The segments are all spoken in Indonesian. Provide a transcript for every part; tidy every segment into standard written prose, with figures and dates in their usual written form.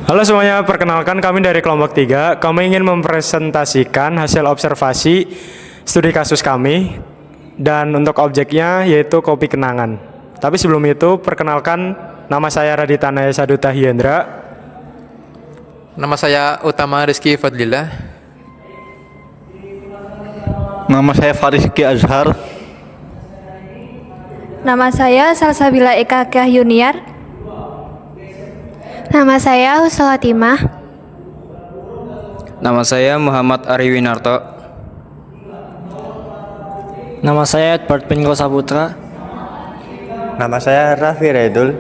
Halo semuanya, perkenalkan kami dari kelompok 3. Kami ingin mempresentasikan hasil observasi studi kasus kami dan untuk objeknya yaitu kopi kenangan. Tapi sebelum itu, perkenalkan nama saya Raditana Saduta Hyendra. Nama saya Utama Rizky Fadlillah. Nama saya Fariski Azhar. Nama saya Salsabila Eka Kahyuniar. Nama saya Husnul Timah. Nama saya Muhammad Ariwinarto. Nama saya Edward Pinko Saputra. Nama saya Raffi Redul.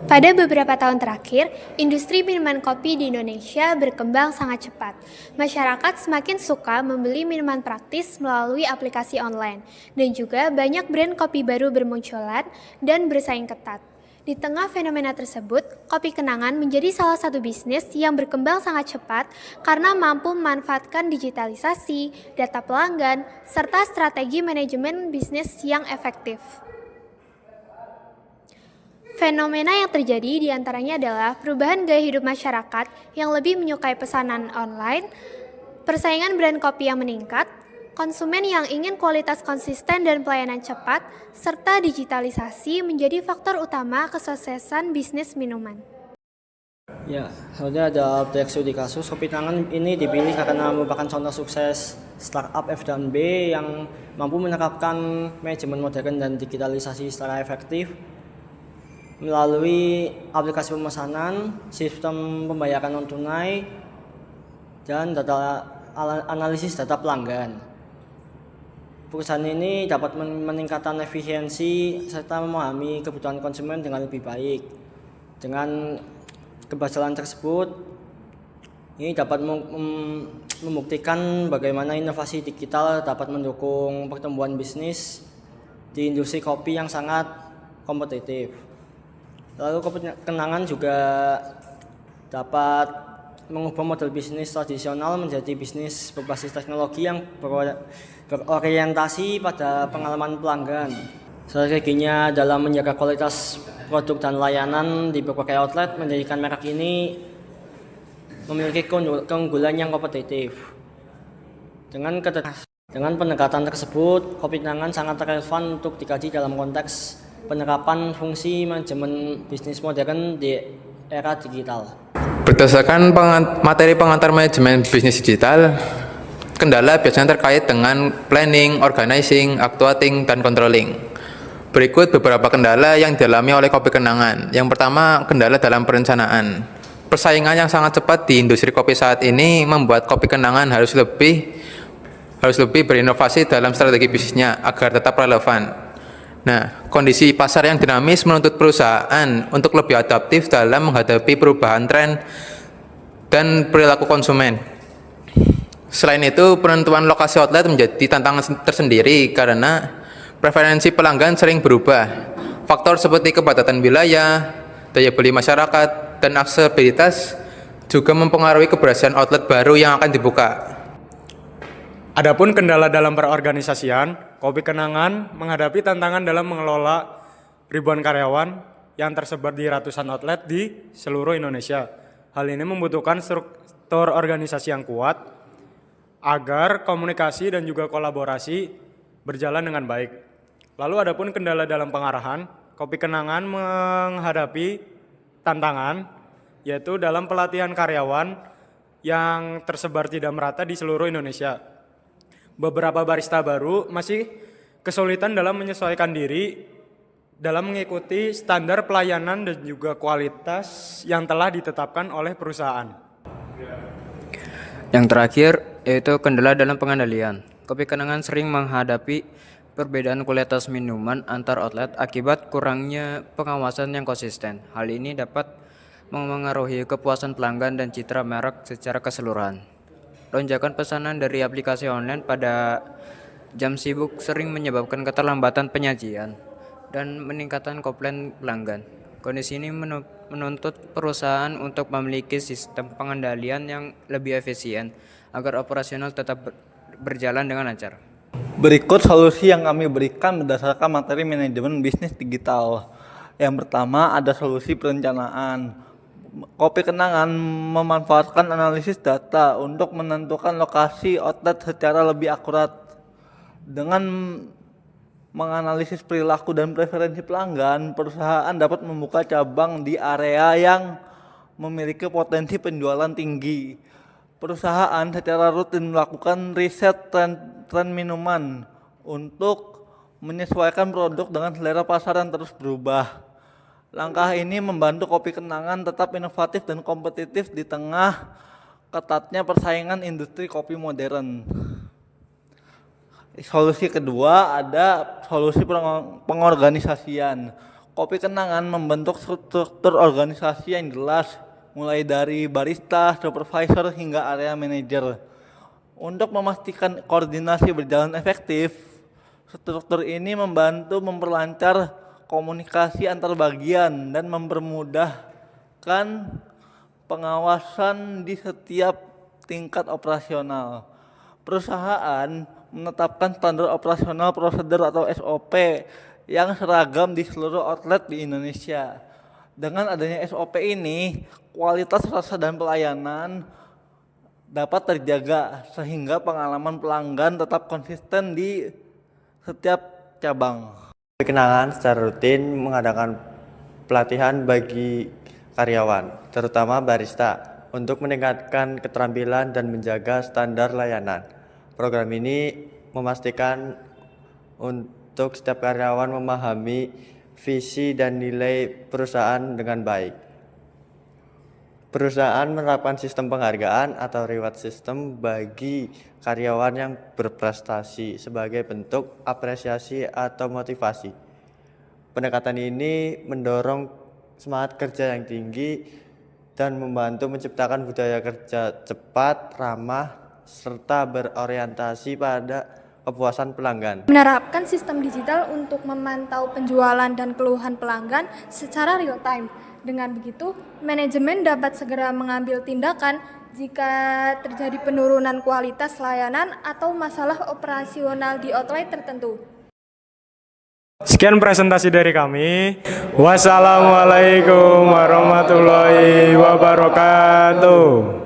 Pada beberapa tahun terakhir, industri minuman kopi di Indonesia berkembang sangat cepat. Masyarakat semakin suka membeli minuman praktis melalui aplikasi online, dan juga banyak brand kopi baru bermunculan dan bersaing ketat. Di tengah fenomena tersebut, kopi kenangan menjadi salah satu bisnis yang berkembang sangat cepat karena mampu memanfaatkan digitalisasi, data pelanggan, serta strategi manajemen bisnis yang efektif. Fenomena yang terjadi diantaranya adalah perubahan gaya hidup masyarakat yang lebih menyukai pesanan online, persaingan brand kopi yang meningkat, konsumen yang ingin kualitas konsisten dan pelayanan cepat, serta digitalisasi menjadi faktor utama kesuksesan bisnis minuman. Ya, selanjutnya ada objek studi kasus. Kopi kenangan ini dipilih karena merupakan contoh sukses startup F&B yang mampu menerapkan manajemen modern dan digitalisasi secara efektif melalui aplikasi pemesanan, sistem pembayaran non-tunai, dan analisis data pelanggan. Perusahaan ini dapat meningkatkan efisiensi serta memahami kebutuhan konsumen dengan lebih baik. Dengan keberhasilan tersebut, ini dapat membuktikan bagaimana inovasi digital dapat mendukung pertumbuhan bisnis di industri kopi yang sangat kompetitif. Lalu kopi kenangan juga dapat mengubah model bisnis tradisional menjadi bisnis berbasis teknologi yang berorientasi pada pengalaman pelanggan. Strateginya dalam menjaga kualitas produk dan layanan di berbagai outlet menjadikan merek ini memiliki keunggulan yang kompetitif. Dengan pendekatan tersebut, kopi kenangan sangat relevan untuk dikaji dalam konteks penerapan fungsi manajemen bisnis modern di era digital. Berdasarkan materi pengantar manajemen bisnis digital, kendala biasanya terkait dengan planning, organizing, actuating, dan controlling. Berikut beberapa kendala yang dialami oleh kopi kenangan. Yang pertama, kendala dalam perencanaan. Persaingan yang sangat cepat di industri kopi saat ini membuat kopi kenangan harus lebih berinovasi dalam strategi bisnisnya agar tetap relevan. Nah, kondisi pasar yang dinamis menuntut perusahaan untuk lebih adaptif dalam menghadapi perubahan tren dan perilaku konsumen. Selain itu, penentuan lokasi outlet menjadi tantangan tersendiri karena preferensi pelanggan sering berubah. Faktor seperti kepadatan wilayah, daya beli masyarakat, dan aksesibilitas juga mempengaruhi keberhasilan outlet baru yang akan dibuka. Adapun kendala dalam perorganisasian, kopi kenangan menghadapi tantangan dalam mengelola ribuan karyawan yang tersebar di ratusan outlet di seluruh Indonesia. Hal ini membutuhkan struktur organisasi yang kuat agar komunikasi dan juga kolaborasi berjalan dengan baik. Lalu adapun kendala dalam pengarahan, kopi kenangan menghadapi tantangan yaitu dalam pelatihan karyawan yang tersebar tidak merata di seluruh Indonesia. Beberapa barista baru masih kesulitan dalam menyesuaikan diri dalam mengikuti standar pelayanan dan juga kualitas yang telah ditetapkan oleh perusahaan. Yang terakhir yaitu kendala dalam pengendalian. Kopi kenangan sering menghadapi perbedaan kualitas minuman antar outlet akibat kurangnya pengawasan yang konsisten. Hal ini dapat memengaruhi kepuasan pelanggan dan citra merek secara keseluruhan. Lonjakan pesanan dari aplikasi online pada jam sibuk sering menyebabkan keterlambatan penyajian dan meningkatkan komplain pelanggan. Kondisi ini menuntut perusahaan untuk memiliki sistem pengendalian yang lebih efisien agar operasional tetap berjalan dengan lancar. Berikut solusi yang kami berikan berdasarkan materi manajemen bisnis digital. Yang pertama ada solusi perencanaan. Kopi Kenangan memanfaatkan analisis data untuk menentukan lokasi outlet secara lebih akurat. Dengan menganalisis perilaku dan preferensi pelanggan, perusahaan dapat membuka cabang di area yang memiliki potensi penjualan tinggi. Perusahaan secara rutin melakukan riset tren minuman untuk menyesuaikan produk dengan selera pasar yang terus berubah. Langkah ini membantu Kopi Kenangan tetap inovatif dan kompetitif di tengah ketatnya persaingan industri kopi modern. Solusi kedua ada solusi pengorganisasian. Kopi Kenangan membentuk struktur organisasi yang jelas, mulai dari barista, supervisor, hingga area manajer. Untuk memastikan koordinasi berjalan efektif, struktur ini membantu memperlancar komunikasi antar bagian dan mempermudahkan pengawasan di setiap tingkat operasional. Perusahaan menetapkan standar operasional prosedur atau SOP yang seragam di seluruh outlet di Indonesia. Dengan adanya SOP ini, kualitas rasa dan pelayanan dapat terjaga sehingga pengalaman pelanggan tetap konsisten di setiap cabang. Kopi Kenangan secara rutin mengadakan pelatihan bagi karyawan, terutama barista, untuk meningkatkan keterampilan dan menjaga standar layanan. Program ini memastikan untuk setiap karyawan memahami visi dan nilai perusahaan dengan baik. Perusahaan menerapkan sistem penghargaan atau reward system bagi karyawan yang berprestasi sebagai bentuk apresiasi atau motivasi. Pendekatan ini mendorong semangat kerja yang tinggi dan membantu menciptakan budaya kerja cepat, ramah, serta berorientasi pada kepuasan pelanggan. Menerapkan sistem digital untuk memantau penjualan dan keluhan pelanggan secara real time. Dengan begitu, manajemen dapat segera mengambil tindakan jika terjadi penurunan kualitas layanan atau masalah operasional di outlet tertentu. Sekian presentasi dari kami. Wassalamualaikum warahmatullahi wabarakatuh.